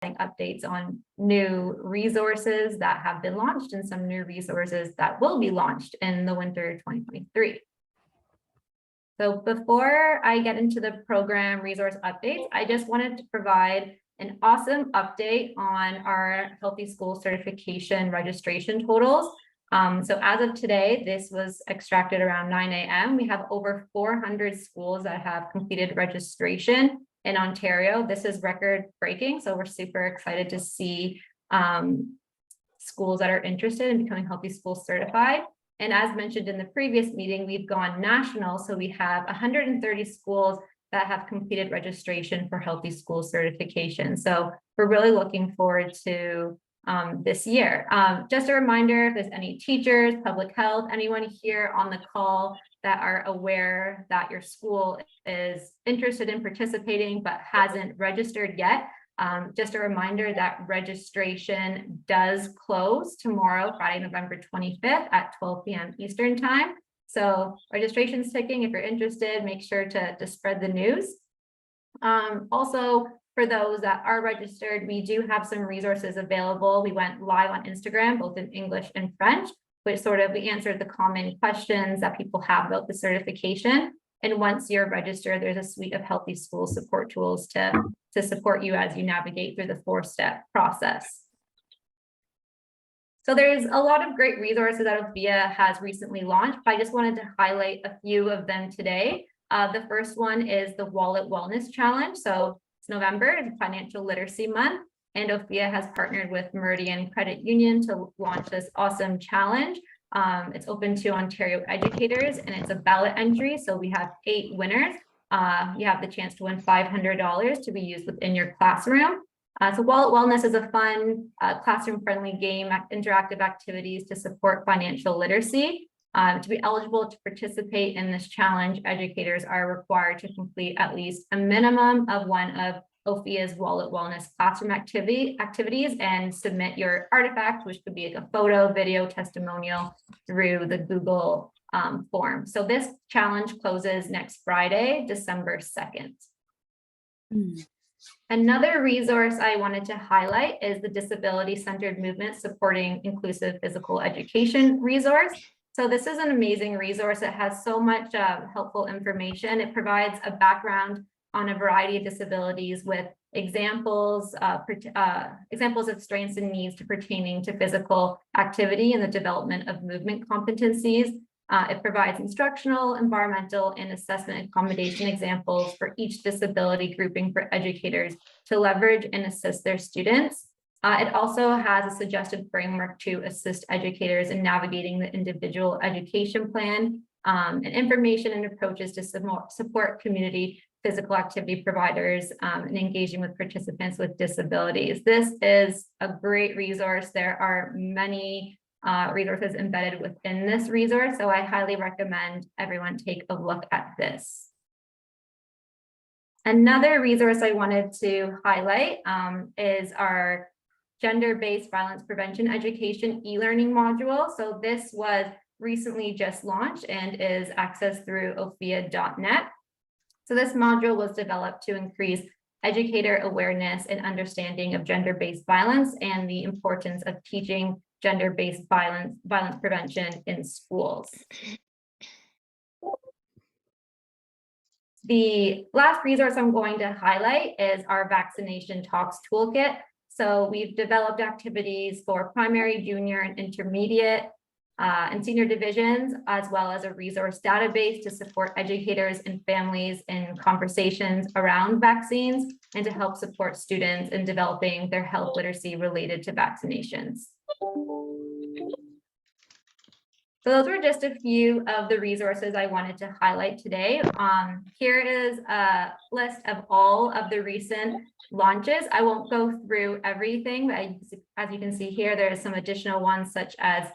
updates on new resources that have been launched and some new resources that will be launched in the winter 2023. So before I get into the program resource updates, I just wanted to provide an awesome update on our Healthy School Certification registration totals. So as of today, this was extracted around 9 a.m. We have over 400 schools that have completed registration in Ontario. This is record breaking, so we're super excited to see schools that are interested in becoming Healthy School certified. And as mentioned in the previous meeting, we've gone national. So we have 130 schools that have completed registration for Healthy School certification. So we're really looking forward to this year. Just a reminder, if there's any teachers, public health, anyone here on the call that are aware that your school is interested in participating but hasn't registered yet, just a reminder that registration does close tomorrow, Friday, November 25th at 12 p.m. Eastern time. So registration's ticking. If you're interested, make sure to spread the news. Also, for those that are registered, we do have some resources available. We went live on Instagram, both in English and French, which we answered the common questions that people have about the certification. And once you're registered, there's a suite of Healthy School support tools to support you as you navigate through the 4-step process. So there's a lot of great resources that OFIA has recently launched, but I just wanted to highlight a few of them today. The first one is the Wallet Wellness Challenge. So it's November, it's Financial Literacy Month, and OFIA has partnered with Meridian Credit Union to launch this awesome challenge. It's open to Ontario educators and it's a ballot entry. So we have 8 winners. You have the chance to win $500 to be used within your classroom. So Wallet Wellness is a fun, classroom-friendly game, interactive activities to support financial literacy. To be eligible to participate in this challenge, educators are required to complete at least a minimum of one of OFIA's Wallet Wellness classroom activities and submit your artifact, which could be like a photo, video, testimonial through the Google form. So this challenge closes next Friday, December 2nd. Another resource I wanted to highlight is the Disability-Centered Movement Supporting Inclusive Physical Education resource. So this is an amazing resource. It has so much helpful information. It provides a background on a variety of disabilities with examples of strengths and needs pertaining to physical activity and the development of movement competencies. It provides instructional, environmental, and assessment accommodation examples for each disability grouping for educators to leverage and assist their students. It also has a suggested framework to assist educators in navigating the individual education plan and information and approaches to support community physical activity providers and engaging with participants with disabilities. This is a great resource. There are many resources embedded within this resource, so I highly recommend everyone take a look at this. Another resource I wanted to highlight is our Gender-Based Violence Prevention Education e-learning module. So this was recently just launched and is accessed through OFIA.net. So this module was developed to increase educator awareness and understanding of gender-based violence and the importance of teaching gender-based violence prevention in schools. The last resource I'm going to highlight is our Vaccination Talks Toolkit. So we've developed activities for primary, junior, and intermediate and senior divisions, as well as a resource database to support educators and families in conversations around vaccines and to help support students in developing their health literacy related to vaccinations. So those were just a few of the resources I wanted to highlight today. Here is a list of all of the recent launches. I won't go through everything, but as you can see here, there's some additional ones such as,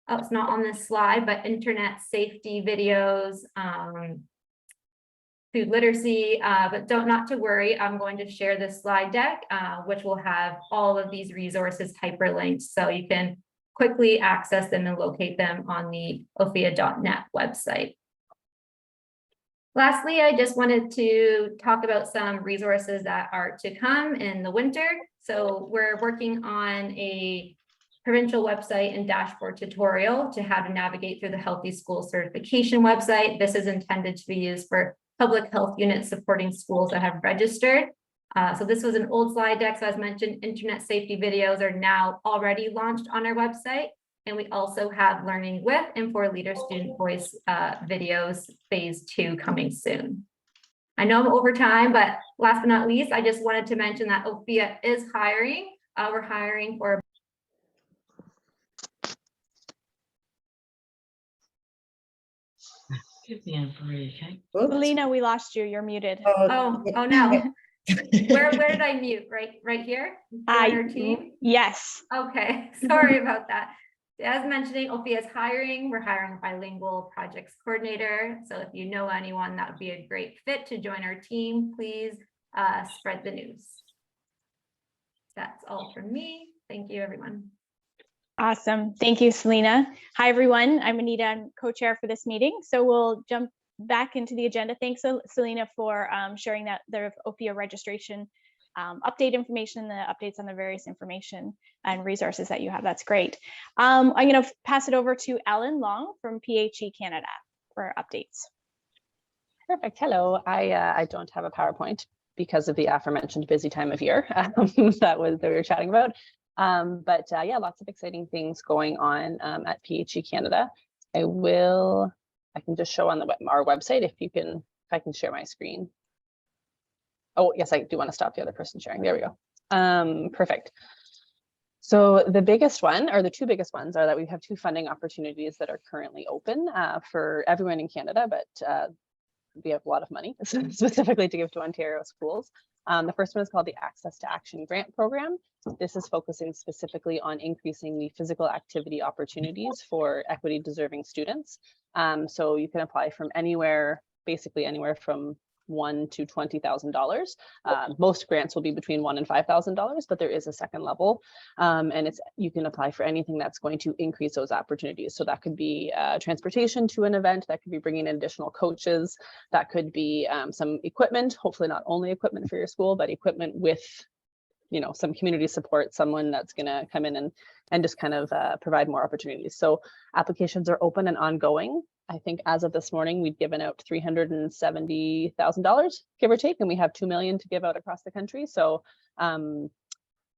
oh, it's not on this slide, but internet safety videos, food literacy, but not to worry, I'm going to share this slide deck, which will have all of these resources hyperlinked so you can quickly access them and locate them on the OFIA.net website. Lastly, I just wanted to talk about some resources that are to come in the winter. So we're working on a provincial website and dashboard tutorial to how to navigate through the Healthy School Certification website. This is intended to be used for public health units supporting schools that have registered. So this was an old slide deck. So as mentioned, internet safety videos are now already launched on our website. And we also have Learning with and for Leader Student Voice videos phase 2 coming soon. I know I'm over time, but last but not least, I just wanted to mention that OPHIA is hiring. We're hiring for Give me a break. Selena, we lost you. You're muted. oh no. Where did I mute? Right here? Join our team? Yes. Okay, sorry about that. As mentioning, OPHIA is hiring. We're hiring a bilingual projects coordinator. So if you know anyone that would be a great fit to join our team, please spread the news. That's all from me. Thank you, everyone. Awesome. Thank you, Selena. Hi, everyone. I'm Anita. I'm co-chair for this meeting. So we'll jump back into the agenda. Thanks, Selena, for sharing that the OPHIA registration update information, the updates on the various information and resources that you have. That's great. I'm going to pass it over to Ellen Long from PHE Canada for updates. Perfect. Hello. I don't have a PowerPoint because of the aforementioned busy time of year that we were chatting about. Yeah, lots of exciting things going on at PHE Canada. I can just show on our website if I can share my screen. Oh, yes, I do want to stop the other person sharing. There we go. Perfect. So the biggest one, or the two biggest ones, are that we have 2 funding opportunities that are currently open for everyone in Canada, but we have a lot of money specifically to give to Ontario schools. The first one is called the Access to Action Grant Program. This is focusing specifically on increasing the physical activity opportunities for equity deserving students. So you can apply from anywhere, basically anywhere from $1,000 to $20,000. Most grants will be between $1,000 and $5,000, but there is a second level, and you can apply for anything that's going to increase those opportunities. So that could be transportation to an event, that could be bringing in additional coaches, that could be some equipment, hopefully not only equipment for your school, but equipment with some community support, someone that's going to come in and just kind of provide more opportunities. So applications are open and ongoing. I think as of this morning, we've given out $370,000, give or take, and we have $2 million to give out across the country. So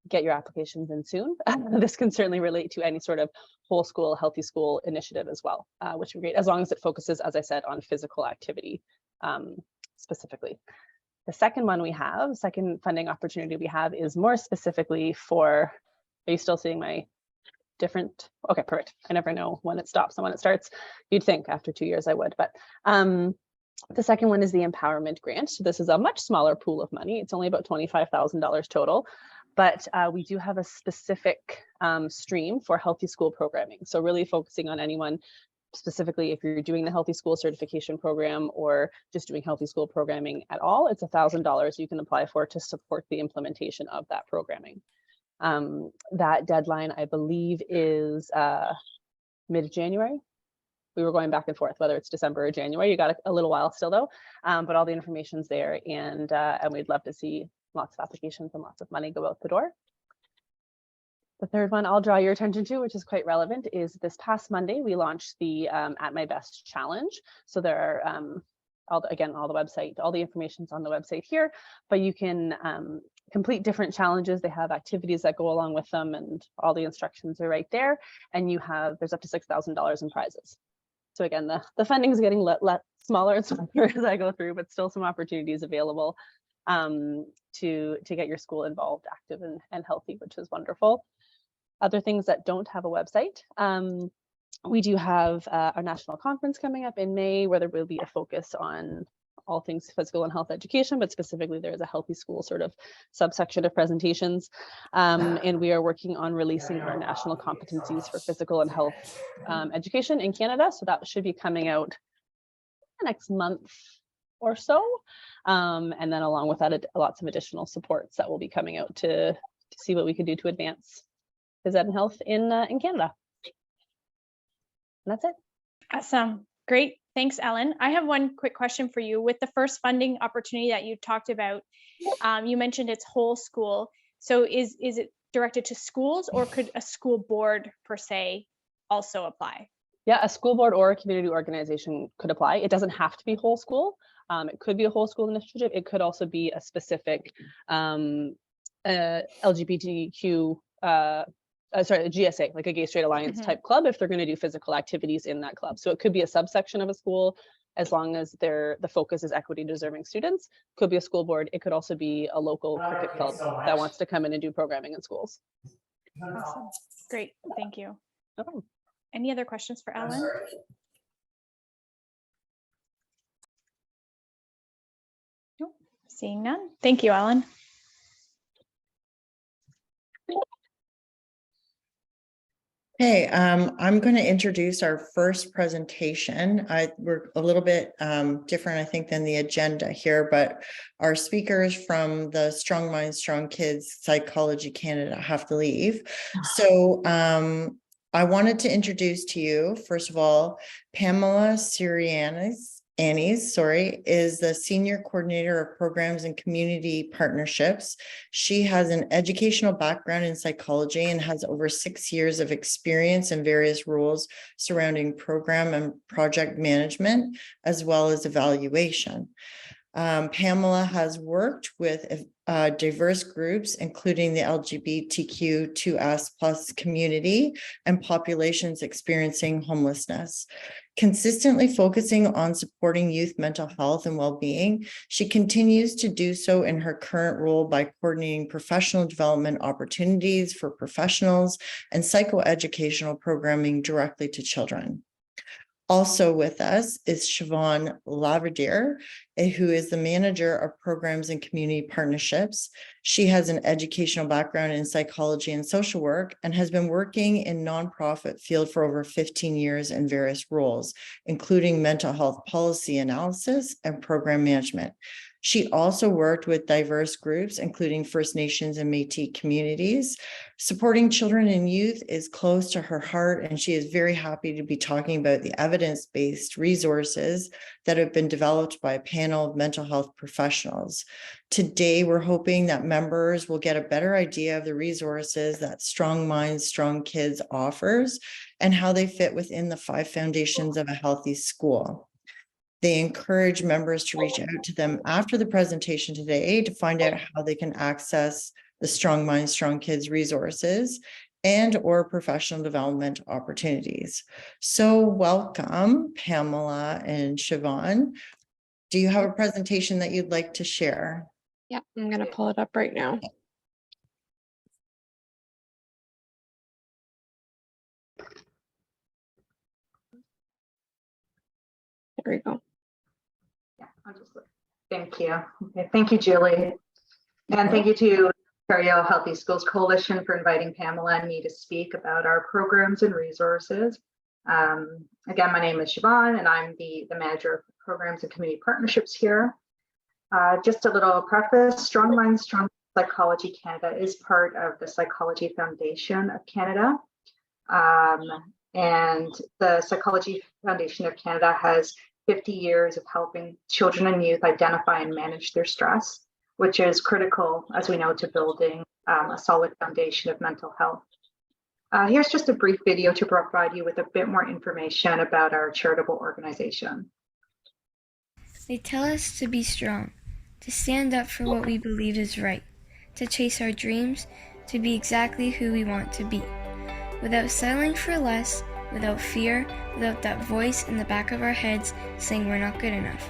get your applications in soon. This can certainly relate to any sort of whole school, healthy school initiative as well, which would be great, as long as it focuses, as I said, on physical activity specifically. The second funding opportunity we have is more specifically for, are you still seeing my different? Okay, perfect. I never know when it stops and when it starts. You'd think after 2 years I would, but the second one is the Empowerment Grant. So this is a much smaller pool of money. It's only about $25,000 total, but we do have a specific stream for healthy school programming. So really focusing on anyone, specifically if you're doing the Healthy School Certification Program or just doing healthy school programming at all, it's $1,000 you can apply for to support the implementation of that programming. That deadline, I believe, is mid-January. We were going back and forth whether it's December or January. You got a little while still though, but all the information's there, and we'd love to see lots of applications and lots of money go out the door. The third one I'll draw your attention to, which is quite relevant, is this past Monday, we launched the At My Best Challenge. So there are, all the information's on the website here, but you can complete different challenges. They have activities that go along with them, and all the instructions are right there. And there's up to $6,000 in prizes. So again, the funding is getting smaller and smaller as I go through, but still some opportunities available to get your school involved, active and healthy, which is wonderful. Other things that don't have a website, we do have our national conference coming up in May, where there will be a focus on all things physical and health education, but specifically there's a healthy school sort of subsection of presentations. And we are working on releasing our national competencies for physical and health education in Canada. So that should be coming out the next month or so. And then along with that, lots of additional supports that will be coming out to see what we can do to advance phys ed and health in Canada. And that's it. Awesome. Great. Thanks, Ellen. I have one quick question for you. With the first funding opportunity that you talked about, you mentioned it's whole school. So is it directed to schools, or could a school board per se also apply? Yeah, a school board or a community organization could apply. It doesn't have to be whole school. It could be a whole school initiative. It could also be a specific LGBTQ, a GSA, like a Gay Straight Alliance type club, if they're going to do physical activities in that club. So it could be a subsection of a school, as long as the focus is equity deserving students. Could be a school board. It could also be a local cricket club that wants to come in and do programming in schools. Awesome. Great. Thank you. Okay. Any other questions for Ellen? Nope. Seeing none. Thank you, Ellen. Hey, I'm going to introduce our first presentation. We're a little bit different, I think, than the agenda here, but our speakers from the Strong Minds, Strong Kids Psychology Canada have to leave. So I wanted to introduce to you, first of all, Pamela Sirianis. Annie's, is the Senior Coordinator of Programs and Community Partnerships. She has an educational background in psychology and has over 6 years of experience in various roles surrounding program and project management, as well as evaluation. Pamela has worked with diverse groups, including the LGBTQ2S+ community and populations experiencing homelessness. Consistently focusing on supporting youth mental health and well-being, she continues to do so in her current role by coordinating professional development opportunities for professionals and psychoeducational programming directly to children. Also with us is Siobhan Lavadier, who is the Manager of Programs and Community Partnerships. She has an educational background in psychology and social work and has been working in nonprofit field for over 15 years in various roles, including mental health policy analysis and program management. She also worked with diverse groups, including First Nations and Métis communities. Supporting children and youth is close to her heart, and she is very happy to be talking about the evidence-based resources that have been developed by a panel of mental health professionals. Today, we're hoping that members will get a better idea of the resources that Strong Minds, Strong Kids offers and how they fit within the 5 foundations of a healthy school. They encourage members to reach out to them after the presentation today to find out how they can access the Strong Minds, Strong Kids resources and or professional development opportunities. So welcome, Pamela and Siobhan. Do you have a presentation that you'd like to share? Yeah, I'm going to pull it up right now. There we go. Yeah, I'll just look. Thank you. Okay, thank you, Julie. And thank you to Ontario Healthy Schools Coalition for inviting Pamela and me to speak about our programs and resources. Again, my name is Siobhan and I'm the Manager of Programs and Community Partnerships here. Just a little preface, Strong Minds, Strong Psychology Canada is part of the Psychology Foundation of Canada. And the Psychology Foundation of Canada has 50 years of helping children and youth identify and manage their stress, which is critical, as we know, to building a solid foundation of mental health. Here's just a brief video to provide you with a bit more information about our charitable organization. They tell us to be strong, to stand up for what we believe is right, to chase our dreams, to be exactly who we want to be, without settling for less, without fear, without that voice in the back of our heads saying we're not good enough.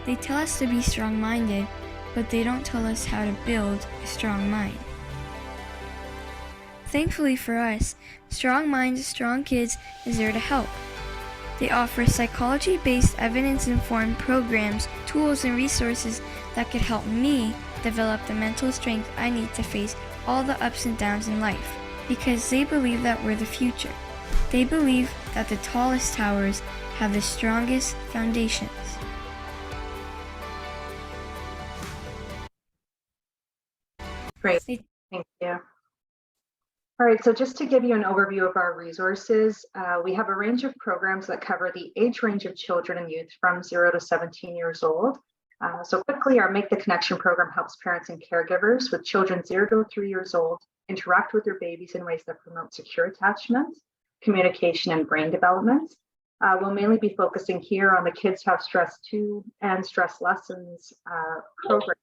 They tell us to be strong-minded, but they don't tell us how to build a strong mind. Thankfully for us, Strong Minds, Strong Kids is there to help. They offer psychology-based, evidence-informed programs, tools, and resources that could help me develop the mental strength I need to face all the ups and downs in life, because they believe that we're the future. They believe that the tallest towers have the strongest foundations. Great, thank you. All right, so just to give you an overview of our resources, we have a range of programs that cover the age range of children and youth from 0 to 17 years old. So quickly, our Make the Connection program helps parents and caregivers with children 0 to 3 years old interact with their babies in ways that promote secure attachment, communication, and brain development. We'll mainly be focusing here on the Kids Have Stress 2 and Stress Lessons program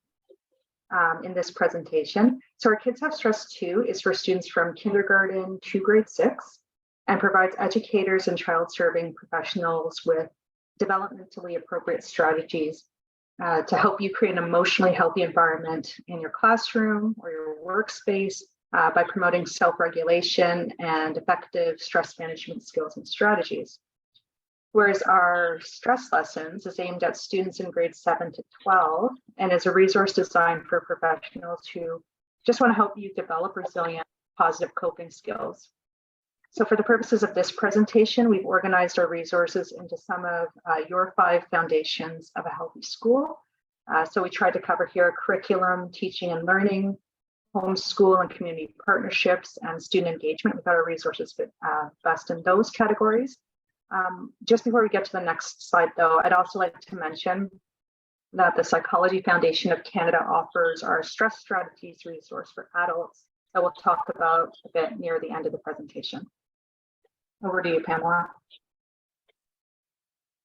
in this presentation. So our Kids Have Stress 2 is for students from kindergarten to grade 6 and provides educators and child serving professionals with developmentally appropriate strategies to help you create an emotionally healthy environment in your classroom or your workspace by promoting self-regulation and effective stress management skills and strategies. Whereas our stress lessons is aimed at students in grades 7 to 12 and is a resource designed for professionals who just want to help you develop resilient, positive coping skills. So for the purposes of this presentation, we've organized our resources into some of your 5 foundations of a healthy school. So we tried to cover here curriculum, teaching and learning, homeschool and community partnerships, and student engagement. We thought our resources fit best in those categories. Just before we get to the next slide, though, I'd also like to mention that the Psychology Foundation of Canada offers our stress strategies resource for adults that we'll talk about a bit near the end of the presentation. Over to you, Pamela.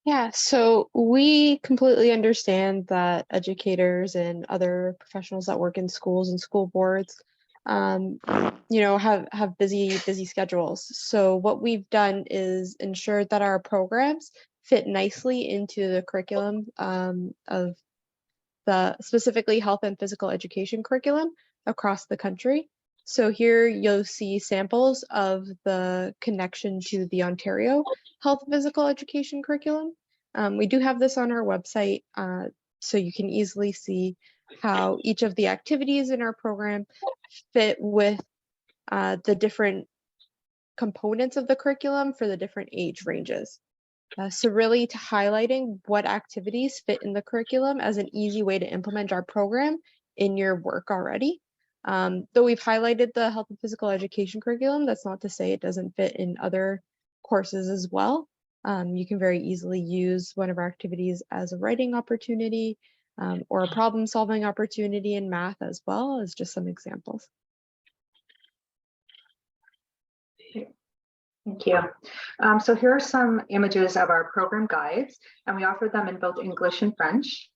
Yeah, so we completely understand that educators and other professionals that work in schools and school boards, have busy schedules. So what we've done is ensured that our programs fit nicely into the curriculum of the specifically health and physical education curriculum across the country. So here you'll see samples of the connection to the Ontario Health and Physical Education curriculum. We do have this on our website, so you can easily see how each of the activities in our program fit with the different components of the curriculum for the different age ranges. So really to highlighting what activities fit in the curriculum as an easy way to implement our program in your work already. Though we've highlighted the health and physical education curriculum, that's not to say it doesn't fit in other courses as well. You can very easily use one of our activities as a writing opportunity or a problem solving opportunity in math as well, as just some examples. Thank you. So here are some images of our program guides, and we offer them in both English and French.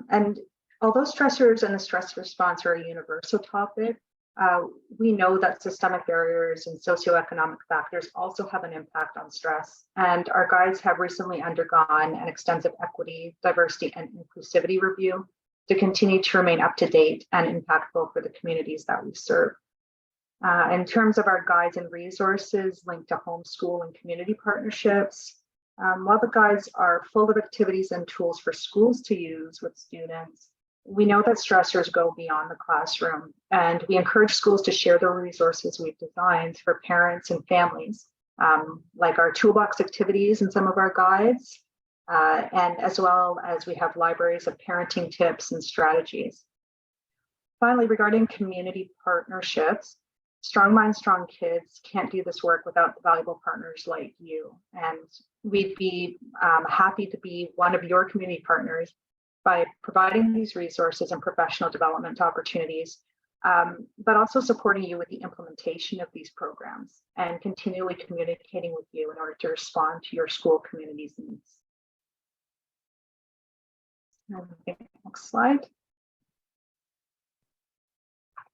And although stressors and the stress response are a universal topic, we know that systemic barriers and socioeconomic factors also have an impact on stress. And our guides have recently undergone an extensive equity, diversity, and inclusivity review to continue to remain up to date and impactful for the communities that we serve. In terms of our guides and resources linked to homeschool and community partnerships, while the guides are full of activities and tools for schools to use with students, we know that stressors go beyond the classroom, and we encourage schools to share the resources we've designed for parents and families, like our toolbox activities in some of our guides, and as well as we have libraries of parenting tips and strategies. Finally, regarding community partnerships, Strong Minds, Strong Kids can't do this work without valuable partners like you. And we'd be happy to be one of your community partners by providing these resources and professional development opportunities, but also supporting you with the implementation of these programs and continually communicating with you in order to respond to your school community's needs. Next slide.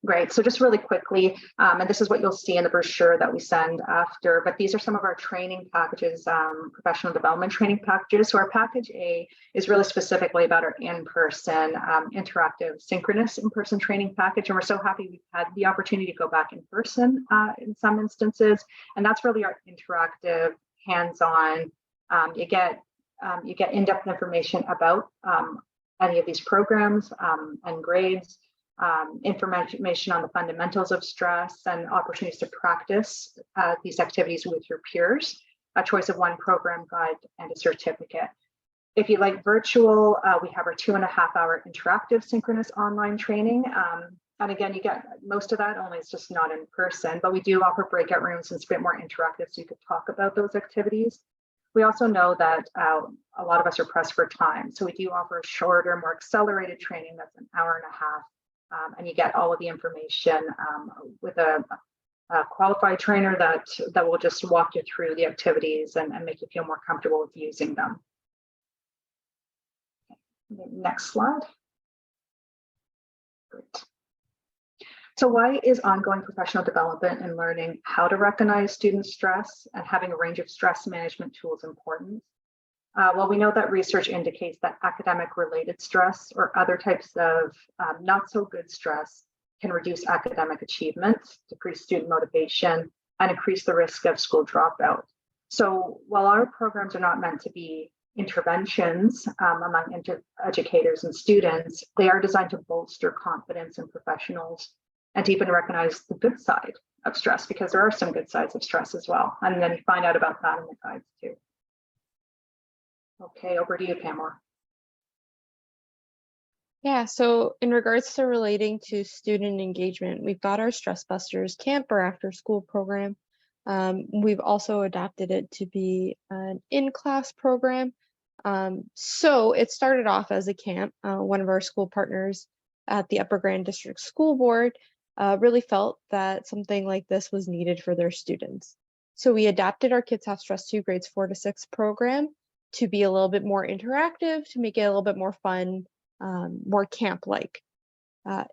Great, so just really quickly, and this is what you'll see in the brochure that we send after, but these are some of our training packages, professional development training packages. So our package A is really specifically about our in-person, interactive, synchronous in-person training package. And we're so happy we've had the opportunity to go back in person in some instances. And that's really our interactive, hands-on, you get in-depth information about any of these programs and grades, information on the fundamentals of stress and opportunities to practice these activities with your peers, a choice of one program guide and a certificate. If you like virtual, we have our 2.5-hour interactive synchronous online training And again, you get most of that, only it's just not in person, but we do offer breakout rooms and it's a bit more interactive so you could talk about those activities. We also know that a lot of us are pressed for time. So we do offer shorter, more accelerated training that's an hour and a half. And you get all of the information with a qualified trainer that will just walk you through the activities and make you feel more comfortable with using them. Next slide. Great. So why is ongoing professional development and learning how to recognize student stress and having a range of stress management tools important? Well, we know that research indicates that academic related stress or other types of not so good stress can reduce academic achievement, decrease student motivation, and increase the risk of school dropout. So while our programs are not meant to be interventions among educators and students, they are designed to bolster confidence in professionals and to even recognize the good side of stress, because there are some good sides of stress as well. And then you find out about that in the guides too. Okay, over to you, Pamela. Yeah, so in regards to relating to student engagement, we've got our Stress Busters camp or after school program. We've also adapted it to be an in-class program. So it started off as a camp. One of our school partners at the Upper Grand District School Board really felt that something like this was needed for their students. So we adapted our Kids Have Stress 2 grades 4 to 6 program to be a little bit more interactive, to make it a little bit more fun, more camp-like.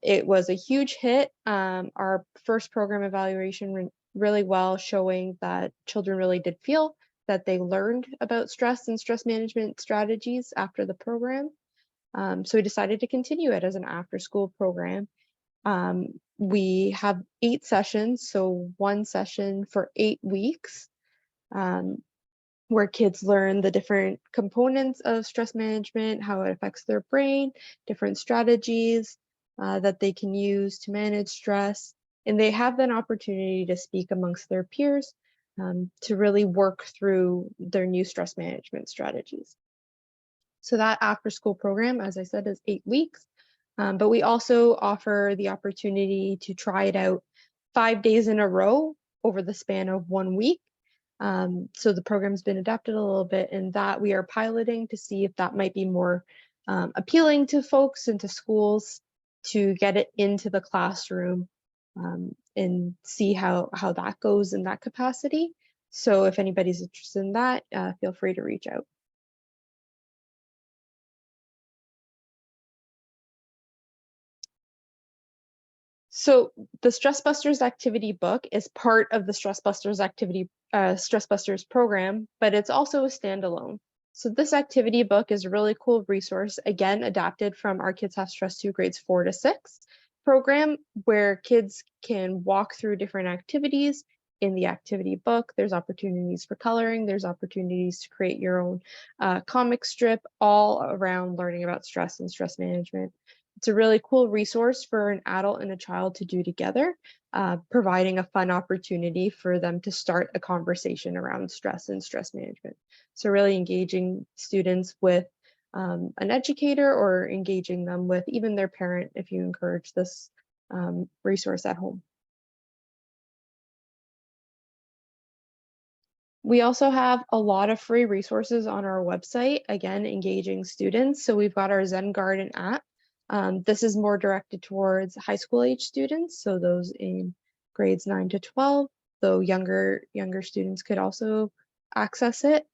It was a huge hit. Our first program evaluation went really well, showing that children really did feel that they learned about stress and stress management strategies after the program. So we decided to continue it as an after-school program. We have 8 sessions, so 1 session for 8 weeks, where kids learn the different components of stress management, how it affects their brain, different strategies that they can use to manage stress. And they have an opportunity to speak amongst their peers to really work through their new stress management strategies. So that after school program, as I said, is 8 weeks. But we also offer the opportunity to try it out 5 days in a row over the span of 1 week. So the program's been adapted a little bit, and that we are piloting to see if that might be more appealing to folks and to schools to get it into the classroom and see how that goes in that capacity. So if anybody's interested in that, feel free to reach out. So the Stress Busters activity book is part of the Stress Busters Stress Busters program, but it's also a standalone. So this activity book is a really cool resource, again, adapted from our Kids Have Stress 2 grades 4 to 6 program, where kids can walk through different activities in the activity book. There's opportunities for coloring, there's opportunities to create your own comic strip, all around learning about stress and stress management. It's a really cool resource for an adult and a child to do together, providing a fun opportunity for them to start a conversation around stress and stress management. So really engaging students with an educator or engaging them with even their parent if you encourage this resource at home. We also have a lot of free resources on our website, again, engaging students. So we've got our Zen Garden app. This is more directed towards high school age students, so those in grades 9 to 12, though younger students could also access it.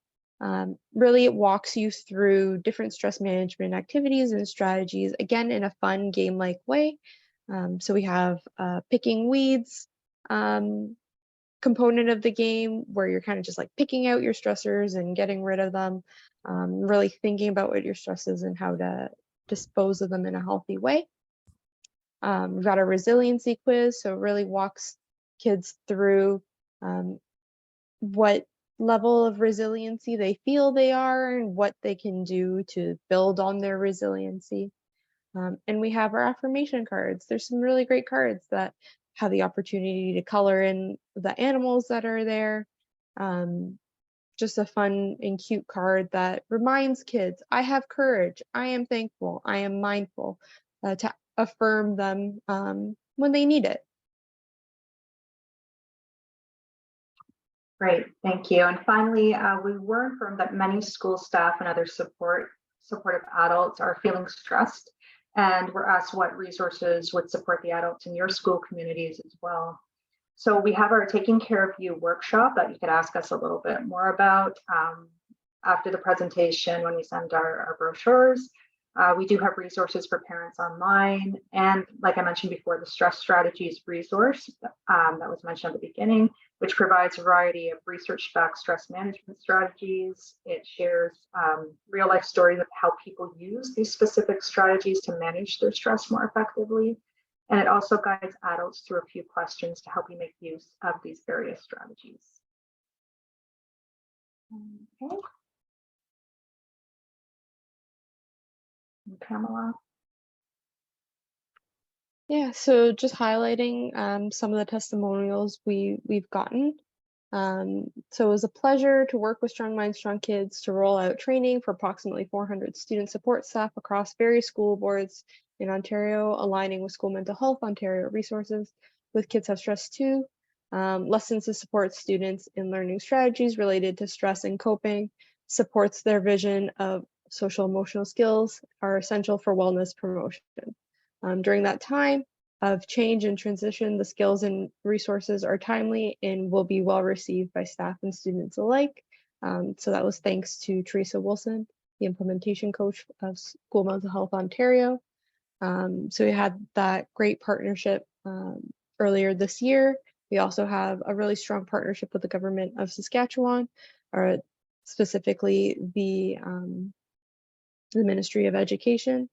Really, it walks you through different stress management activities and strategies, again, in a fun game-like way. So we have picking weeds component of the game, where you're kind of just like picking out your stressors and getting rid of them, really thinking about what your stress is and how to dispose of them in a healthy way. We've got a resiliency quiz, so it really walks kids through what level of resiliency they feel they are and what they can do to build on their resiliency. And we have our affirmation cards. There's some really great cards that have the opportunity to color in the animals that are there. Just a fun and cute card that reminds kids, I have courage, I am thankful, I am mindful, to affirm them when they need it. Great, thank you. And finally, we were informed that many school staff and other supportive adults are feeling stressed, and we're asked what resources would support the adults in your school communities as well. So we have our Taking Care of You workshop that you could ask us a little bit more about after the presentation when we send our brochures. We do have resources for parents online. And like I mentioned before, the Stress Strategies resource that was mentioned at the beginning, which provides a variety of research-backed stress management strategies. It shares real life stories of how people use these specific strategies to manage their stress more effectively. And it also guides adults through a few questions to help you make use of these various strategies. Okay. Pamela. Yeah, so just highlighting some of the testimonials we've gotten. So it was a pleasure to work with Strong Minds, Strong Kids to roll out training for approximately 400 student support staff across various school boards in Ontario, aligning with School Mental Health Ontario resources with Kids Have Stress Too. Lessons to support students in learning strategies related to stress and coping, supports their vision of social emotional skills are essential for wellness promotion. During that time of change and transition, the skills and resources are timely and will be well received by staff and students alike. So that was thanks to Teresa Wilson, the implementation coach of School Mental Health Ontario. So we had that great partnership earlier this year. We also have a really strong partnership with the government of Saskatchewan, or specifically the Ministry of Education.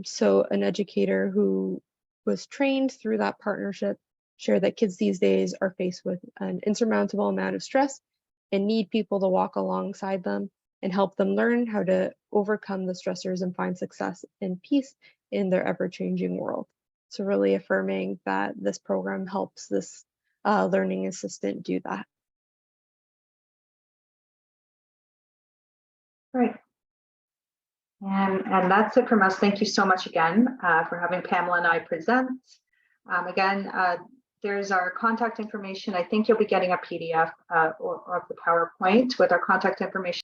So an educator who was trained through that partnership shared that kids these days are faced with an insurmountable amount of stress and need people to walk alongside them and help them learn how to overcome the stressors and find success and peace in their ever-changing world. So really affirming that this program helps this learning assistant do that. Great. And that's it from us. Thank you so much again for having Pamela and I present. Again, there's our contact information. I think you'll be getting a PDF or of the PowerPoint with our contact information.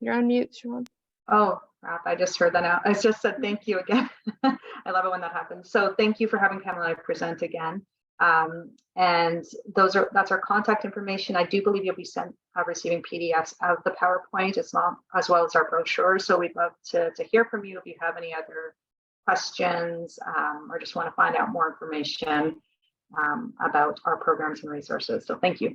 You're on mute, Siobhan. Oh, crap, I just heard that now. I just said thank you again. I love it when that happens. So thank you for having Pamela and I present again. And that's our contact information. I do believe you'll be receiving PDFs of the PowerPoint as well as our brochure. So we'd love to hear from you if you have any other questions or just want to find out more information about our programs and resources. So thank you.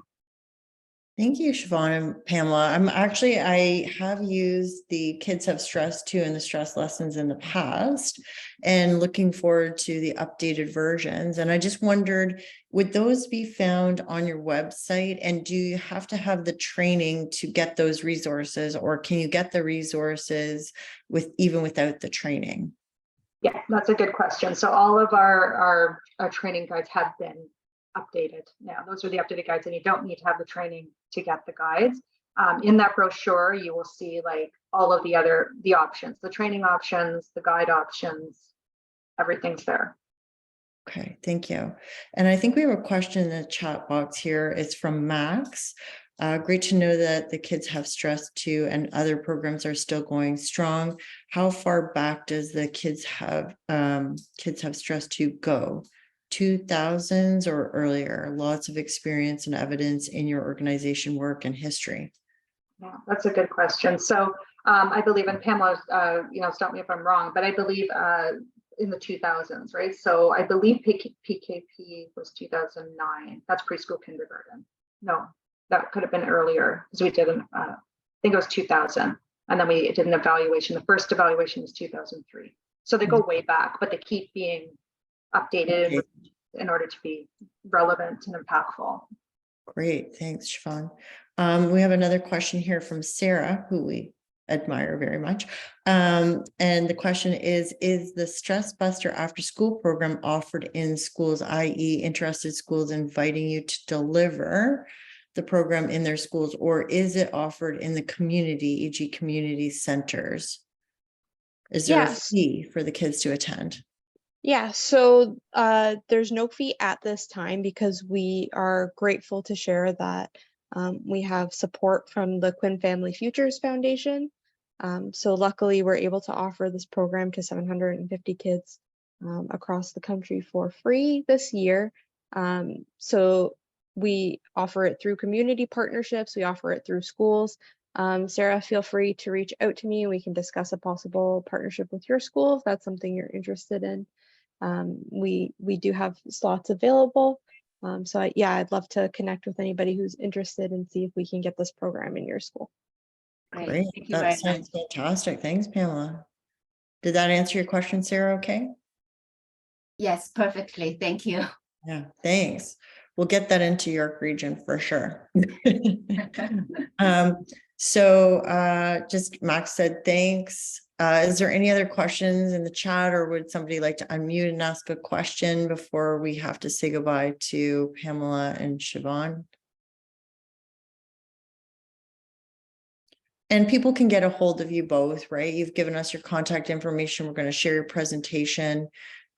Thank you, Siobhan and Pamela. I have used the Kids Have Stress Too and the stress lessons in the past, and looking forward to the updated versions. And I just wondered, would those be found on your website? And do you have to have the training to get those resources, or can you get the resources even without the training? Yeah, that's a good question. So all of our training guides have been updated now. Those are the updated guides, and you don't need to have the training to get the guides. In that brochure, you will see like all of the options, the training options, the guide options, everything's there. Okay, thank you. And I think we have a question in the chat box here. It's from Max. Great to know that the Kids Have Stress Too and other programs are still going strong. How far back does the Kids Have Stress Too go? 2000s or earlier? Lots of experience and evidence in your organization work and history. Yeah, that's a good question. So I believe, and Pamela, stop me if I'm wrong, but I believe in the 2000s, right? So I believe PKP was 2009. That's preschool kindergarten. No, that could have been earlier because we did I think it was 2000. And then we did an evaluation. The first evaluation was 2003. So they go way back, but they keep being updated in order to be relevant and impactful. Great, thanks, Siobhan. We have another question here from Sarah, who we admire very much. And the question is the Stress Buster after school program offered in schools, i.e. interested schools inviting you to deliver the program in their schools, or is it offered in the community, e.g. community centers? Is there a Yes. fee for the kids to attend? Yeah, so there's no fee at this time because we are grateful to share that we have support from the Quinn Family Futures Foundation. So luckily, we're able to offer this program to 750 kids across the country for free this year. So we offer it through community partnerships, we offer it through schools. Sarah, feel free to reach out to me. We can discuss a possible partnership with your school if that's something you're interested in. We do have slots available. Yeah, I'd love to connect with anybody who's interested and see if we can get this program in your school. Great. Thank you very That sounds fantastic. Thanks, Pamela. Did that answer your question, Sarah? Okay. Yes, perfectly. Thank you. Yeah, thanks. We'll get that into York Region for sure. Just Max said thanks. Is there any other questions in the chat, or would somebody like to unmute and ask a question before we have to say goodbye to Pamela and Siobhan? And people can get a hold of you both, right? You've given us your contact information. We're going to share your presentation.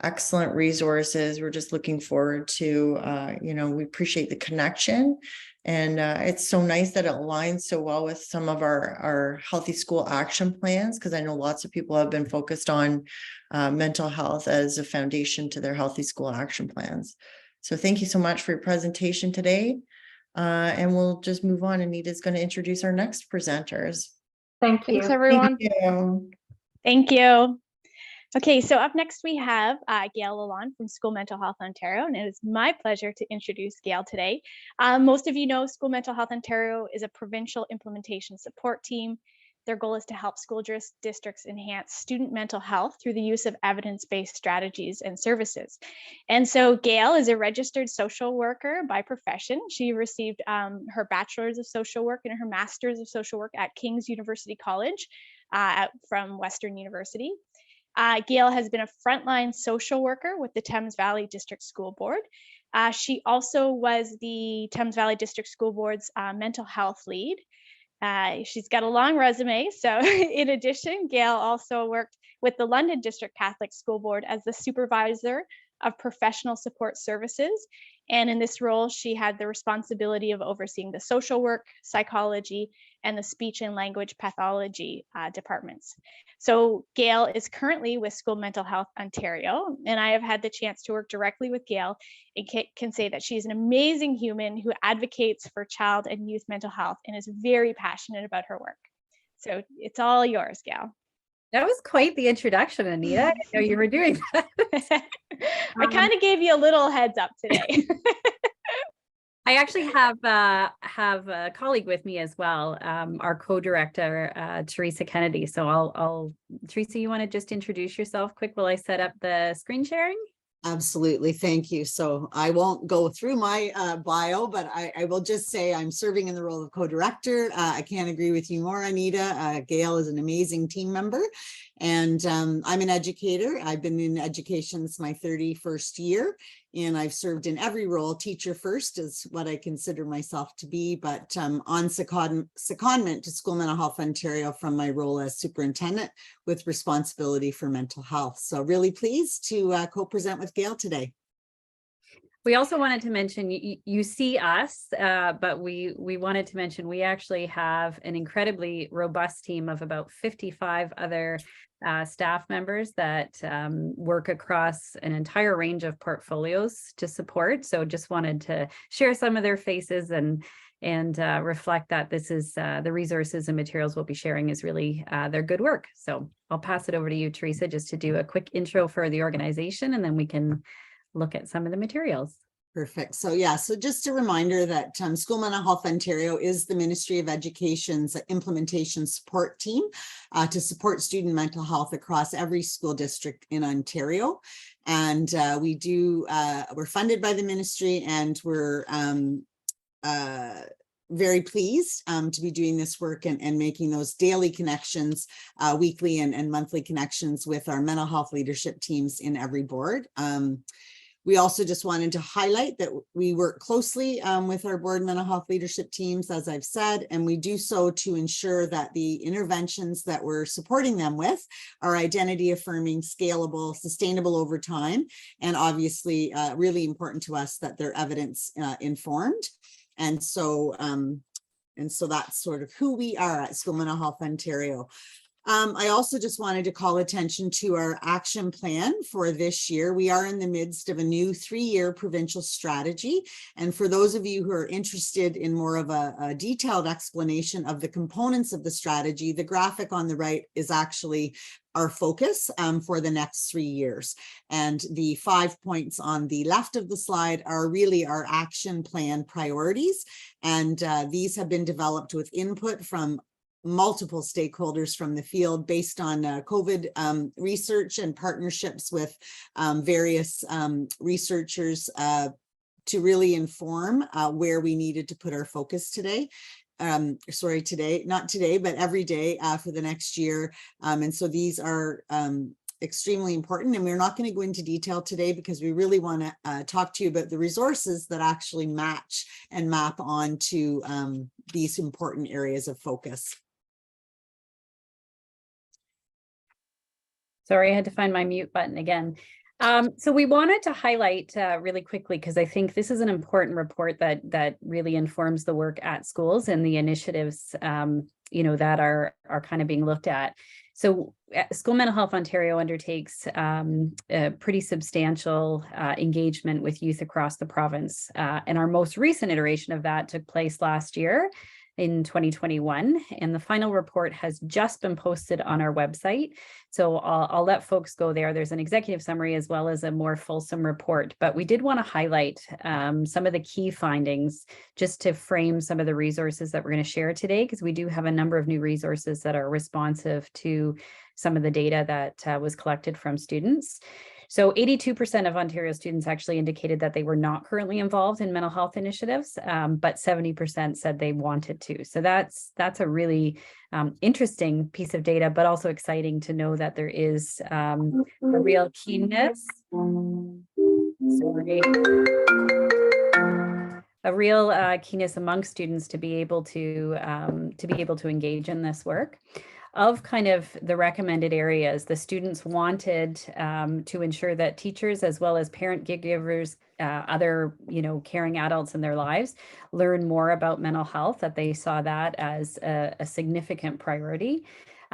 Excellent resources. We're just looking forward to, we appreciate the connection. And it's so nice that it aligns so well with some of our healthy school action plans, because I know lots of people have been focused on mental health as a foundation to their healthy school action plans. So thank you so much for your presentation today. And we'll just move on. Anita's going to introduce our next presenters. Thank you. Thanks, everyone. Thank you. Thank you. Okay, so up next we have Gail Lalonde from School Mental Health Ontario, and it is my pleasure to introduce Gail today. Most of you know School Mental Health Ontario is a provincial implementation support team. Their goal is to help school districts enhance student mental health through the use of evidence-based strategies and services. And so Gail is a registered social worker by profession. She received her bachelor's of social work and her master's of social work at King's University College from Western University. Gail has been a frontline social worker with the Thames Valley District School Board. She also was the Thames Valley District School Board's mental health lead. She's got a long resume. So in addition, Gail also worked with the London District Catholic School Board as the supervisor of professional support services. And in this role, she had the responsibility of overseeing the social work, psychology, and the speech and language pathology departments. So Gail is currently with School Mental Health Ontario, and I have had the chance to work directly with Gail and can say that she's an amazing human who advocates for child and youth mental health and is very passionate about her work. So it's all yours, Gail. That was quite the introduction, Anita. I didn't know you were doing that. I kind of gave you a little heads up today. I actually have a colleague with me as well, our co-director, Teresa Kennedy. So Teresa, you want to just introduce yourself quick while I set up the screen sharing? Absolutely. Thank you. So I won't go through my bio, but I will just say I'm serving in the role of co-director. I can't agree with you more, Anita. Gail is an amazing team member, and I'm an educator. I've been in education since my 31st year, and I've served in every role. Teacher first is what I consider myself to be, but on secondment to School Mental Health Ontario from my role as superintendent with responsibility for mental health. So really pleased to co-present with Gail today. We also wanted to mention, you see us, but we wanted to mention we actually have an incredibly robust team of about 55 other staff members that work across an entire range of portfolios to support. So just wanted to share some of their faces and reflect that this is the resources and materials we'll be sharing is really their good work. So I'll pass it over to you, Teresa, just to do a quick intro for the organization, and then we can look at some of the materials. Perfect. So yeah, so just a reminder that School Mental Health Ontario is the Ministry of Education's implementation support team to support student mental health across every school district in Ontario. And we're funded by the ministry, and we're very pleased to be doing this work and making those daily connections, weekly and monthly connections with our mental health leadership teams in every board. We also just wanted to highlight that we work closely with our board mental health leadership teams, as I've said, and we do so to ensure that the interventions that we're supporting them with are identity affirming, scalable, sustainable over time, and obviously really important to us that they're evidence informed. And so that's sort of who we are at School Mental Health Ontario. I also just wanted to call attention to our action plan for this year. We are in the midst of a new 3-year provincial strategy. And for those of you who are interested in more of a detailed explanation of the components of the strategy, the graphic on the right is actually our focus for the next 3 years. And the 5 points on the left of the slide are really our action plan priorities. And these have been developed with input from multiple stakeholders from the field based on COVID research and partnerships with various researchers to really inform where we needed to put our focus today. Not today, but every day for the next year. And so these are extremely important, and we're not going to go into detail today because we really want to talk to you about the resources that actually match and map onto these important areas of focus. Sorry, I had to find my mute button again. So we wanted to highlight really quickly, because I think this is an important report that really informs the work at schools and the initiatives, that are kind of being looked at. So School Mental Health Ontario undertakes a pretty substantial engagement with youth across the province. And our most recent iteration of that took place last year in 2021, and the final report has just been posted on our website. So I'll let folks go there. There's an executive summary as well as a more fulsome report, but we did want to highlight some of the key findings just to frame some of the resources that we're going to share today, because we do have a number of new resources that are responsive to some of the data that was collected from students. So 82% of Ontario students actually indicated that they were not currently involved in mental health initiatives, but 70% said they wanted to. So that's a really interesting piece of data, but also exciting to know that there is a real keenness. A real keenness among students to be able to engage in this work. Of kind of the recommended areas, the students wanted to ensure that teachers as well as parent givers, other caring adults in their lives, learn more about mental health, that they saw that as a significant priority.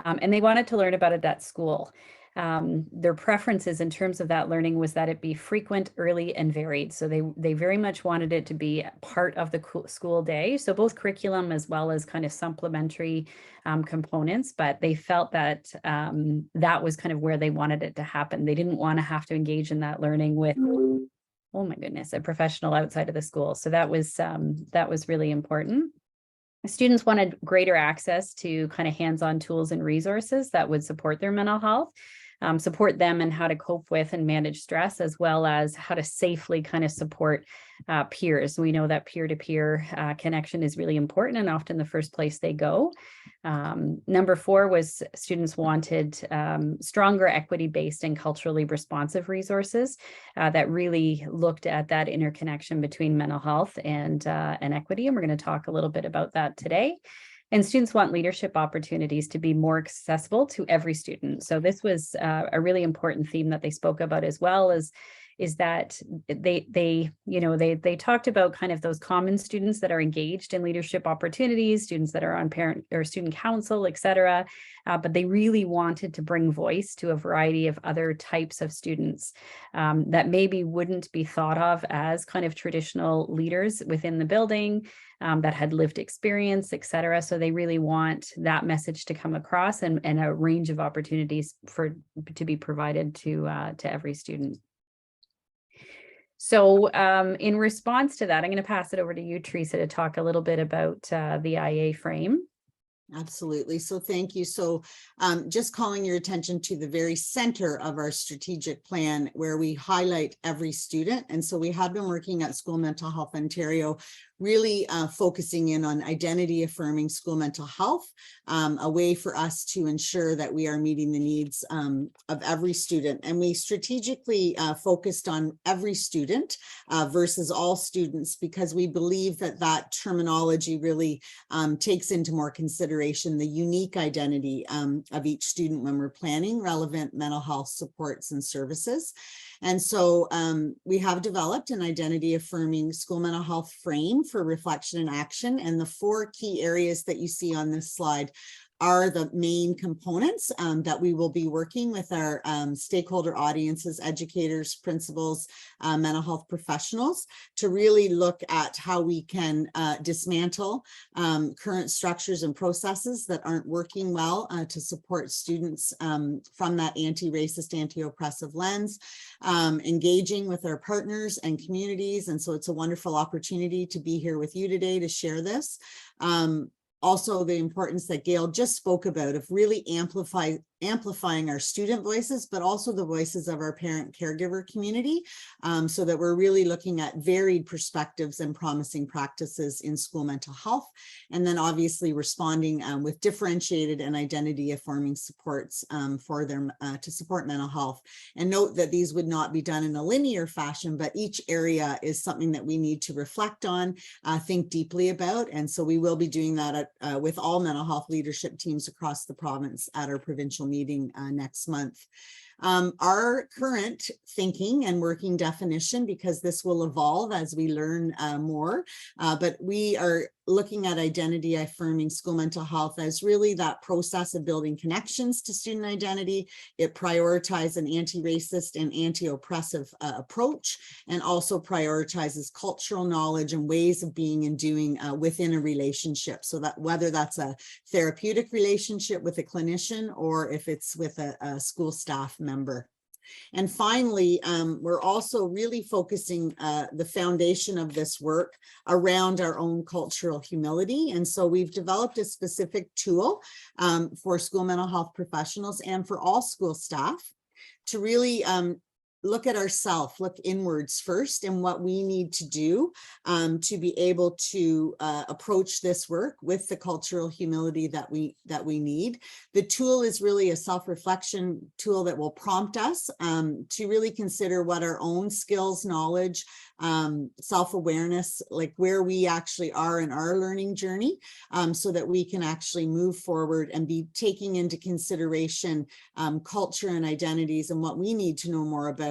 And they wanted to learn about it at school. Their preferences in terms of that learning was that it be frequent, early, and varied. So they very much wanted it to be part of the school day. So both curriculum as well as kind of supplementary components, but they felt that that was kind of where they wanted it to happen. They didn't want to have to engage in that learning with, oh my goodness, a professional outside of the school. So that was really important. Students wanted greater access to kind of hands-on tools and resources that would support their mental health, support them in how to cope with and manage stress, as well as how to safely kind of support peers. We know that peer-to-peer connection is really important and often the first place they go. Number 4 was students wanted stronger equity-based and culturally responsive resources that really looked at that interconnection between mental health and equity. And we're going to talk a little bit about that today. And students want leadership opportunities to be more accessible to every student. So this was a really important theme that they spoke about, as well as is that they talked about kind of those common students that are engaged in leadership opportunities, students that are on parent or student council, et cetera. But they really wanted to bring voice to a variety of other types of students that maybe wouldn't be thought of as kind of traditional leaders within the building, that had lived experience, et cetera. So they really want that message to come across and a range of opportunities to be provided to every student. So in response to that, I'm going to pass it over to you, Teresa, to talk a little bit about the IA frame. Absolutely. So thank you. So just calling your attention to the very center of our strategic plan where we highlight every student. And so we have been working at School Mental Health Ontario, really focusing in on identity affirming school mental health, a way for us to ensure that we are meeting the needs of every student. And we strategically focused on every student versus all students, because we believe that that terminology really takes into more consideration the unique identity of each student when we're planning relevant mental health supports and services. And so we have developed an identity affirming school mental health frame for reflection and action. And the 4 key areas that you see on this slide are the main components that we will be working with our stakeholder audiences, educators, principals, mental health professionals to really look at how we can dismantle current structures and processes that aren't working well to support students from that anti-racist, anti-oppressive lens, engaging with our partners and communities. And so it's a wonderful opportunity to be here with you today to share this. Also, the importance that Gail just spoke about of really amplifying our student voices, but also the voices of our parent caregiver community, so that we're really looking at varied perspectives and promising practices in school mental health. And then obviously responding with differentiated and identity affirming supports for them to support mental health. And note that these would not be done in a linear fashion, but each area is something that we need to reflect on, think deeply about. And so we will be doing that with all mental health leadership teams across the province at our provincial meeting next month. Our current thinking and working definition, because this will evolve as we learn more, but we are looking at identity affirming school mental health as really that process of building connections to student identity. It prioritizes an anti-racist and anti-oppressive approach, and also prioritizes cultural knowledge and ways of being and doing within a relationship. So that whether that's a therapeutic relationship with a clinician or if it's with a school staff member. And finally, we're also really focusing the foundation of this work around our own cultural humility. And so we've developed a specific tool for school mental health professionals and for all school staff to really look at ourselves, look inwards first, and what we need to do to be able to approach this work with the cultural humility that we need. The tool is really a self-reflection tool that will prompt us to really consider what our own skills, knowledge, self-awareness, like where we actually are in our learning journey, so that we can actually move forward and be taking into consideration culture and identities and what we need to know more about,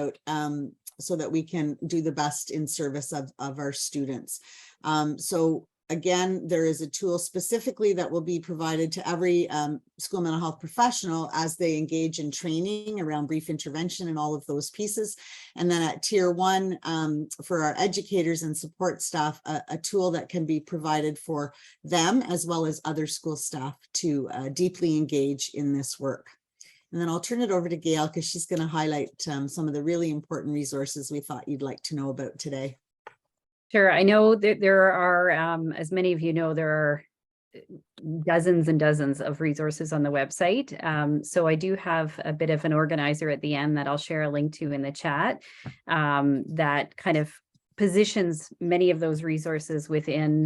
so that we can do the best in service of our students. So again, there is a tool specifically that will be provided to every school mental health professional as they engage in training around brief intervention and all of those pieces. And then at tier 1, for our educators and support staff, a tool that can be provided for them as well as other school staff to deeply engage in this work. And then I'll turn it over to Gail because she's going to highlight some of the really important resources we thought you'd like to know about today. Sure. I know that there are, as many of you know, there are dozens and dozens of resources on the website. So I do have a bit of an organizer at the end that I'll share a link to in the chat that kind of positions many of those resources within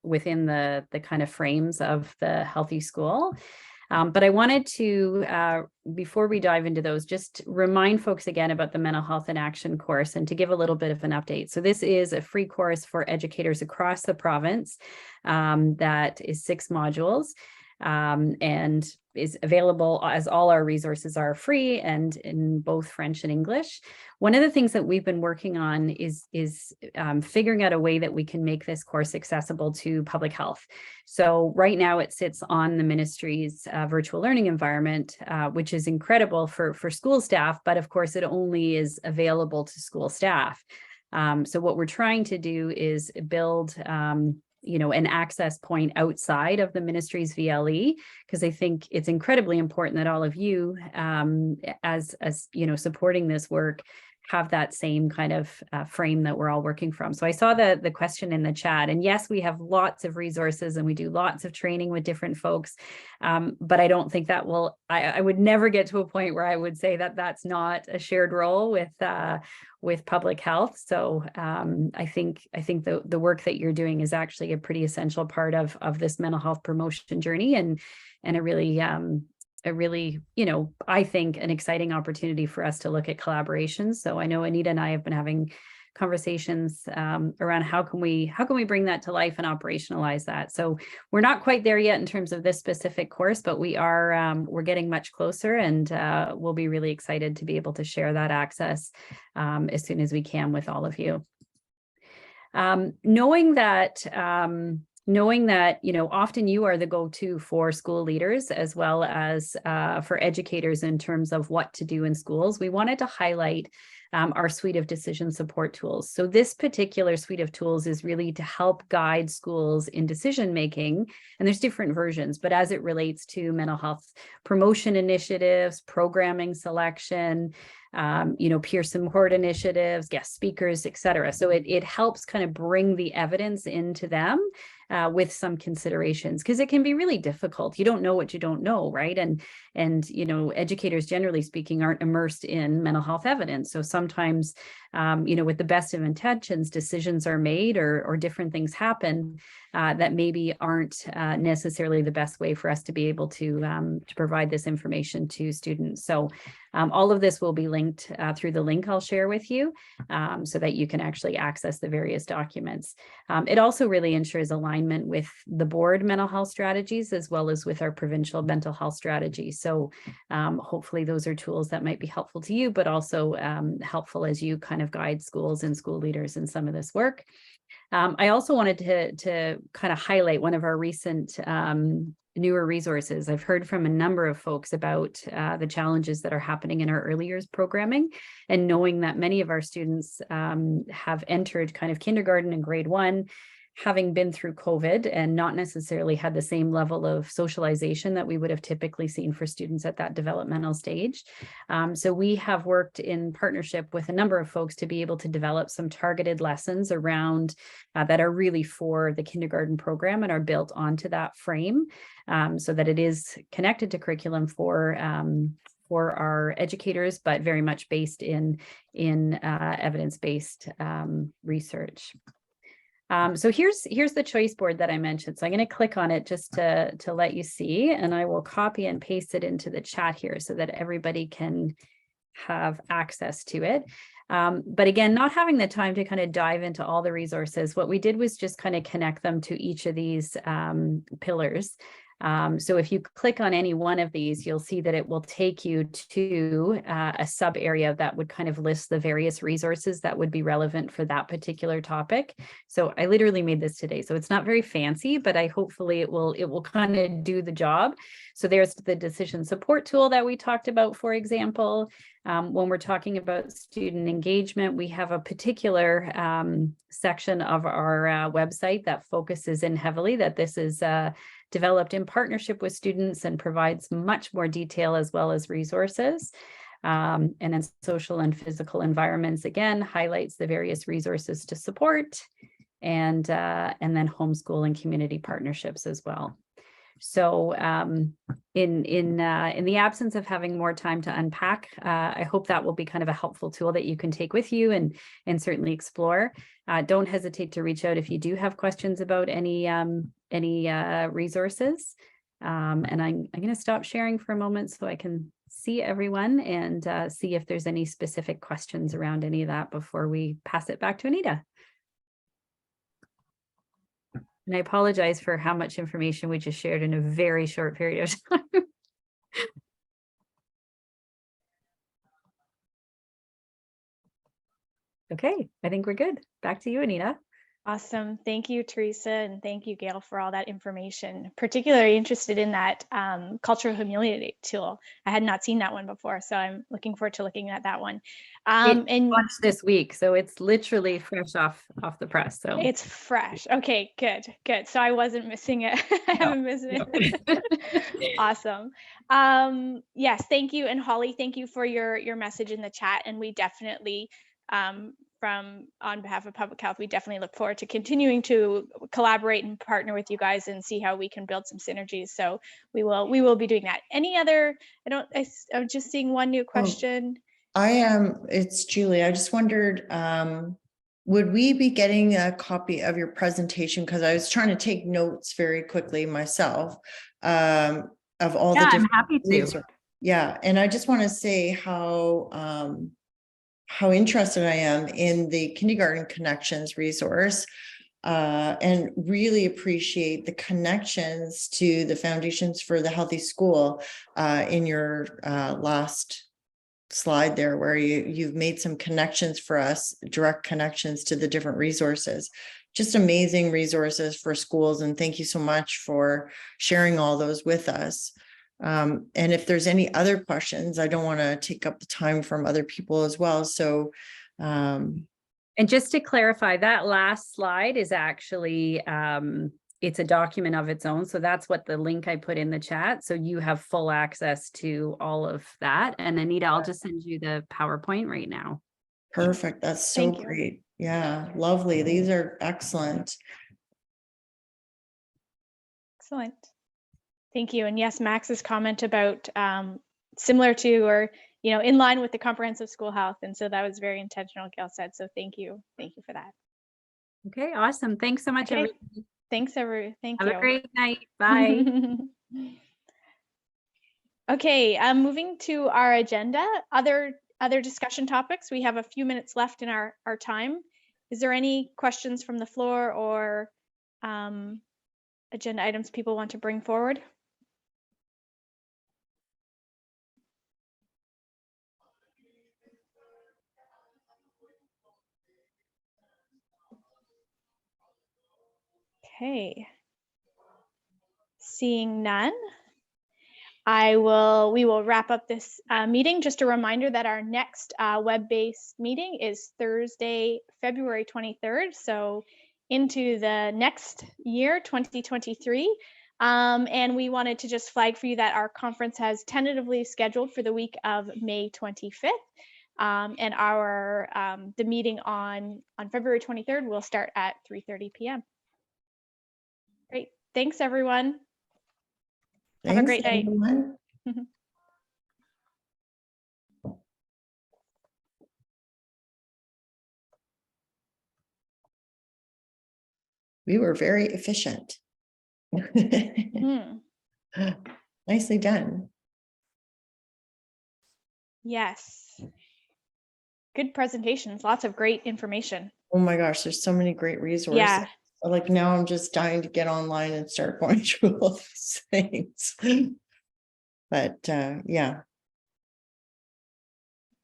the kind of frames of the healthy school. But I wanted to, before we dive into those, just remind folks again about the Mental Health in Action course and to give a little bit of an update. So this is a free course for educators across the province that is 6 modules and is available, as all our resources are, free and in both French and English. One of the things that we've been working on is figuring out a way that we can make this course accessible to public health. So right now it sits on the ministry's virtual learning environment, which is incredible for school staff, but of course it only is available to school staff. So what we're trying to do is build an access point outside of the ministry's VLE, because I think it's incredibly important that all of you, as supporting this work, have that same kind of frame that we're all working from. So I saw the question in the chat, and yes, we have lots of resources and we do lots of training with different folks, but I don't think that I would never get to a point where I would say that that's not a shared role with public health. So I think the work that you're doing is actually a pretty essential part of this mental health promotion journey, and a really, I think an exciting opportunity for us to look at collaborations. So I know Anita and I have been having conversations around how can we bring that to life and operationalize that. So we're not quite there yet in terms of this specific course, but we're getting much closer, and we'll be really excited to be able to share that access as soon as we can with all of you. Knowing that, often you are the go-to for school leaders as well as for educators in terms of what to do in schools, we wanted to highlight our suite of decision support tools. So this particular suite of tools is really to help guide schools in decision making, and there's different versions, but as it relates to mental health promotion initiatives, programming selection, peer support initiatives, guest speakers, et cetera. So it helps kind of bring the evidence into them with some considerations, because it can be really difficult. You don't know what you don't know, right? And educators, generally speaking, aren't immersed in mental health evidence. So sometimes, with the best of intentions, decisions are made or different things happen that maybe aren't necessarily the best way for us to be able to provide this information to students. So all of this will be linked through the link I'll share with you so that you can actually access the various documents. It also really ensures alignment with the board mental health strategies as well as with our provincial mental health strategy. So hopefully those are tools that might be helpful to you, but also helpful as you kind of guide schools and school leaders in some of this work. I also wanted to kind of highlight one of our recent newer resources. I've heard from a number of folks about the challenges that are happening in our early years programming, and knowing that many of our students have entered kind of kindergarten and grade 1, having been through COVID and not necessarily had the same level of socialization that we would have typically seen for students at that developmental stage. So we have worked in partnership with a number of folks to be able to develop some targeted lessons around that are really for the kindergarten program and are built onto that frame, so that it is connected to curriculum for our educators, but very much based in evidence-based research. So here's the choice board that I mentioned. So I'm going to click on it just to let you see, and I will copy and paste it into the chat here so that everybody can have access to it. But again, not having the time to kind of dive into all the resources, what we did was just kind of connect them to each of these pillars. So if you click on any one of these, you'll see that it will take you to a sub area that would kind of list the various resources that would be relevant for that particular topic. So I literally made this today, so it's not very fancy, but hopefully it will kind of do the job. So there's the decision support tool that we talked about, for example. When we're talking about student engagement, we have a particular section of our website that focuses in heavily that this is developed in partnership with students and provides much more detail as well as resources. And then social and physical environments, again, highlights the various resources to support, and then homeschool and community partnerships as well. So in the absence of having more time to unpack, I hope that will be kind of a helpful tool that you can take with you and certainly explore. Don't hesitate to reach out if you do have questions about any resources. And I'm going to stop sharing for a moment so I can see everyone and see if there's any specific questions around any of that before we pass it back to Anita. And I apologize for how much information we just shared in a very short period of time. Okay, I think we're good. Back to you, Anita. Awesome. Thank you, Teresa, and thank you, Gail, for all that information. Particularly interested in that cultural humility tool. I had not seen that one before, so I'm looking forward to looking at that one. It And launched this week, so it's literally fresh off the press. So it's fresh. Okay, good, good. So I wasn't missing it. I haven't missed it. Awesome. Yes, thank you. And Holly, thank you for your message in the chat. And we definitely, on behalf of Public Health, we definitely look forward to continuing to collaborate and partner with you guys and see how we can build some synergies. So we will be doing that. Any other, I'm just seeing one new question. It's Julie. I just wondered, would we be getting a copy of your presentation? Because I was trying to take notes very quickly myself, of all the yeah, I'm different happy to. resources. Yeah, and I just want to say how interested I am in the Kindergarten Connections resource, and really appreciate the connections to the Foundations for the Healthy School in your last slide there, where you've made some connections for us, direct connections to the different resources. Just amazing resources for schools, and thank you so much for sharing all those with us. And if there's any other questions, I don't want to take up the time from other people as well. So and just to clarify, that last slide is actually it's a document of its own. So that's what the link I put in the chat. So you have full access to all of that. And Anita, I'll just send you the PowerPoint right now. Perfect. That's so great. Yeah, lovely. These are excellent. Excellent. Thank you. And yes, Max's comment about similar to, or in line with the comprehensive school health. And so that was very intentional, Gail said. So thank you. Thank you for that. Okay, awesome. Thanks so much, everybody. Thanks, everyone. Thank you. Have a great night. Bye. Okay, moving to our agenda. Other discussion topics. We have a few minutes left in our time. Is there any questions from the floor or agenda items people want to bring forward? Okay. Seeing none, we will wrap up this meeting. Just a reminder that our next web-based meeting is Thursday, February 23rd. So into the next year, 2023. And we wanted to just flag for you that our conference has tentatively scheduled for the week of May 25th. And the meeting on February 23rd will start at 3:30 p.m. Great. Thanks, everyone. Have a great night. We were very efficient. Nicely done. Yes. Good presentations. Lots of great information. Oh my gosh, there's so many great resources. Yeah. Like now I'm just dying to get online and start going through all these things. But yeah.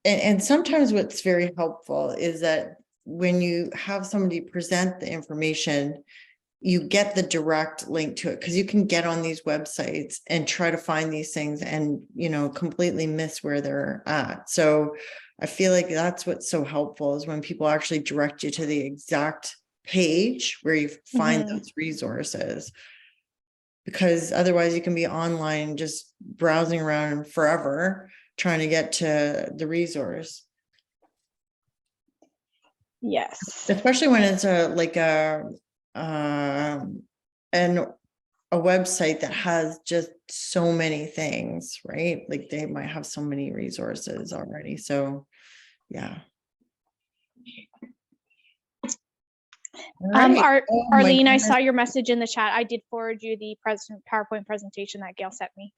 And sometimes what's very helpful is that when you have somebody present the information, you get the direct link to it, because you can get on these websites and try to find these things and, completely miss where they're at. So I feel like that's what's so helpful, is when people actually direct you to the exact page where you find those resources, because otherwise you can be online just browsing around forever trying to get to the resource. Yes. Especially when it's a website that has just so many things, right? Like they might have so many resources already. So yeah. Arlene, I saw your message in the chat. I did forward you the PowerPoint presentation that Gail sent me.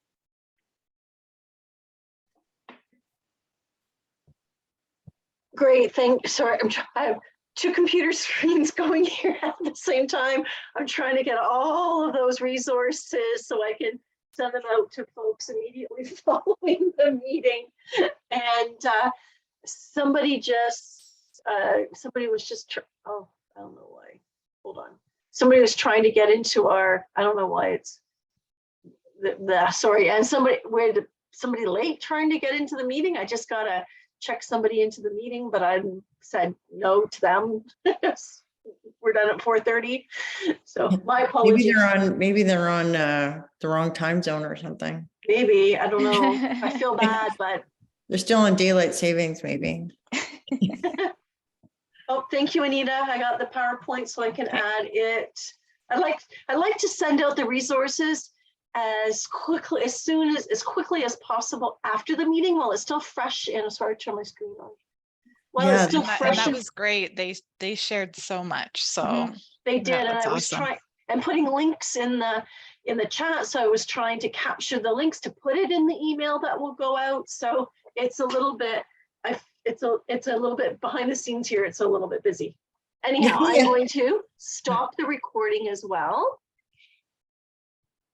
Great, thanks. Sorry, I have two computer screens going here at the same time. I'm trying to get all of those resources so I can send them out to folks immediately following the meeting. And somebody was just, oh, I don't know why. somebody was trying to get into our, I don't know why it's sorry, and somebody late trying to get into the meeting. I just gotta check somebody into the meeting, but I said no to them. We're done at 4:30. So my apologies. Maybe they're on the wrong time zone or something. Maybe, I don't know. I feel bad, but They're still on daylight savings, maybe. oh, thank you, Anita. I got the PowerPoint so I can add it. I like to send out the resources as quickly as possible after the meeting while it's still fresh in. Sorry, turn my screen on. While it's still fresh. And that was great. They shared so much. So they did, and I was awesome. trying and putting links in the chat. So I was trying to capture the links to put it in the email that will go out. So it's a little bit, it's a little bit behind the scenes here. It's a little bit busy. Anyhow, I'm going to stop the recording as well.